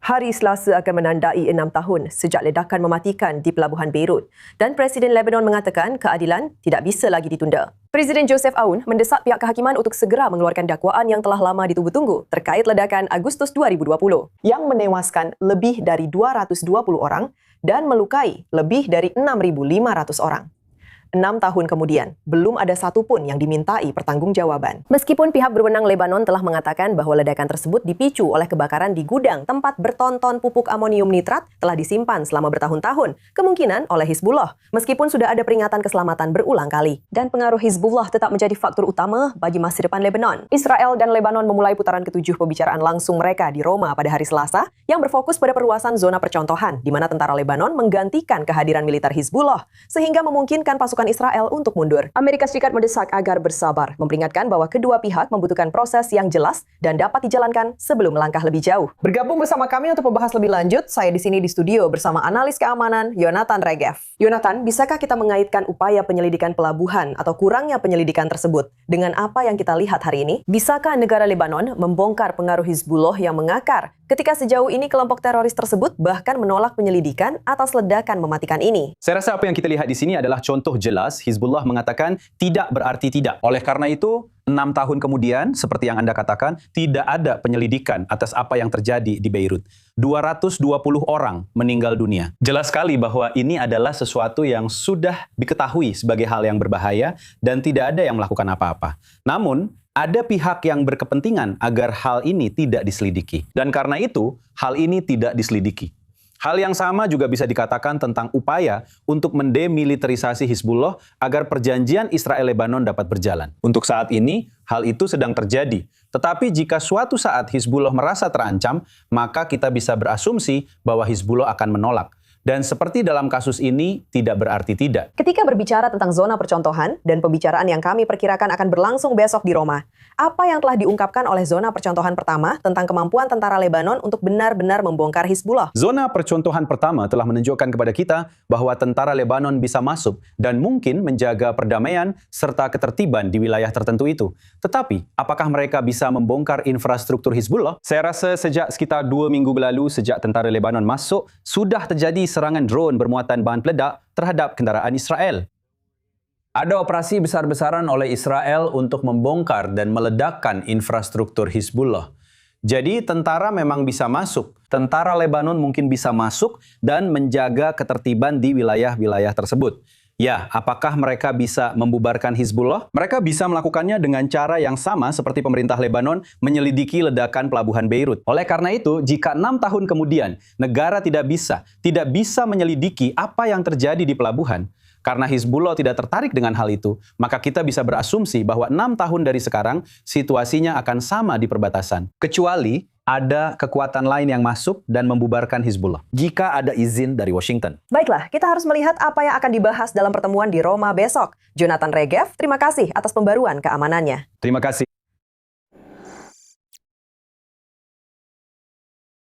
Hari Selasa akan menandai 6 tahun sejak ledakan mematikan di pelabuhan Beirut dan Presiden Lebanon mengatakan keadilan tidak bisa lagi ditunda. Presiden Joseph Aoun mendesak pihak kehakiman untuk segera mengeluarkan dakwaan yang telah lama ditunggu-tunggu terkait ledakan Agustus 2020 yang menewaskan lebih dari 220 orang dan melukai lebih dari 6.500 orang. 6 tahun kemudian, belum ada satupun yang dimintai pertanggungjawaban. Meskipun pihak berwenang Lebanon telah mengatakan bahwa ledakan tersebut dipicu oleh kebakaran di gudang tempat berton-ton pupuk amonium nitrat telah disimpan selama bertahun-tahun, kemungkinan oleh Hizbullah, meskipun sudah ada peringatan keselamatan berulang kali. Dan pengaruh Hizbullah tetap menjadi faktor utama bagi masa depan Lebanon. Israel dan Lebanon memulai putaran ke-7 pembicaraan langsung mereka di Roma pada hari Selasa, yang berfokus pada perluasan zona percontohan, di mana tentara Lebanon menggantikan kehadiran militer Hizbullah, sehingga memungkinkan pasukan Israel untuk mundur. Amerika Serikat mendesak agar bersabar, memperingatkan bahwa kedua pihak membutuhkan proses yang jelas dan dapat dijalankan sebelum melangkah lebih jauh. Bergabung bersama kami untuk membahas lebih lanjut, saya di sini di studio bersama analis keamanan Yonatan Regev. Yonatan, bisakah kita mengaitkan upaya penyelidikan pelabuhan atau kurangnya penyelidikan tersebut dengan apa yang kita lihat hari ini? Bisakah negara Lebanon membongkar pengaruh Hizbullah yang mengakar ketika sejauh ini kelompok teroris tersebut bahkan menolak penyelidikan atas ledakan mematikan ini? Saya rasa apa yang kita lihat di sini adalah contoh jelas Hizbullah mengatakan tidak berarti tidak. Oleh karena itu, 6 tahun kemudian, seperti yang Anda katakan, tidak ada penyelidikan atas apa yang terjadi di Beirut. 220 orang meninggal dunia. Jelas sekali bahwa ini adalah sesuatu yang sudah diketahui sebagai hal yang berbahaya dan tidak ada yang melakukan apa-apa. Namun, ada pihak yang berkepentingan agar hal ini tidak diselidiki. Dan karena itu, hal ini tidak diselidiki. Hal yang sama juga bisa dikatakan tentang upaya untuk mendemilitarisasi Hizbullah agar perjanjian Israel-Lebanon dapat berjalan. Untuk saat ini, hal itu sedang terjadi. Tetapi jika suatu saat Hizbullah merasa terancam, maka kita bisa berasumsi bahwa Hizbullah akan menolak. Dan seperti dalam kasus ini, tidak berarti tidak. Ketika berbicara tentang zona percontohan dan pembicaraan yang kami perkirakan akan berlangsung besok di Roma, apa yang telah diungkapkan oleh zona percontohan pertama tentang kemampuan tentara Lebanon untuk benar-benar membongkar Hizbullah? Zona percontohan pertama telah menunjukkan kepada kita bahwa tentara Lebanon bisa masuk dan mungkin menjaga perdamaian serta ketertiban di wilayah tertentu itu. Tetapi, apakah mereka bisa membongkar infrastruktur Hizbullah? Saya rasa sejak sekitar 2 minggu lalu, sejak tentara Lebanon masuk, sudah terjadi serangan drone bermuatan bahan peledak terhadap kenderaan Israel. Ada operasi besar-besaran oleh Israel untuk membongkar dan meledakkan infrastruktur Hizbullah. Jadi tentara memang bisa masuk. Tentara Lebanon mungkin bisa masuk dan menjaga ketertiban di wilayah-wilayah tersebut. Ya, apakah mereka bisa membubarkan Hizbullah? Mereka bisa melakukannya dengan cara yang sama seperti pemerintah Lebanon menyelidiki ledakan pelabuhan Beirut. Oleh karena itu, jika 6 tahun kemudian negara tidak bisa menyelidiki apa yang terjadi di pelabuhan, karena Hizbullah tidak tertarik dengan hal itu, maka kita bisa berasumsi bahwa 6 tahun dari sekarang situasinya akan sama di perbatasan. Kecuali ada kekuatan lain yang masuk dan membubarkan Hizbullah jika ada izin dari Washington. Baiklah, kita harus melihat apa yang akan dibahas dalam pertemuan di Roma besok. Yonatan Regev, terima kasih atas pembaruan keamanannya. Terima kasih.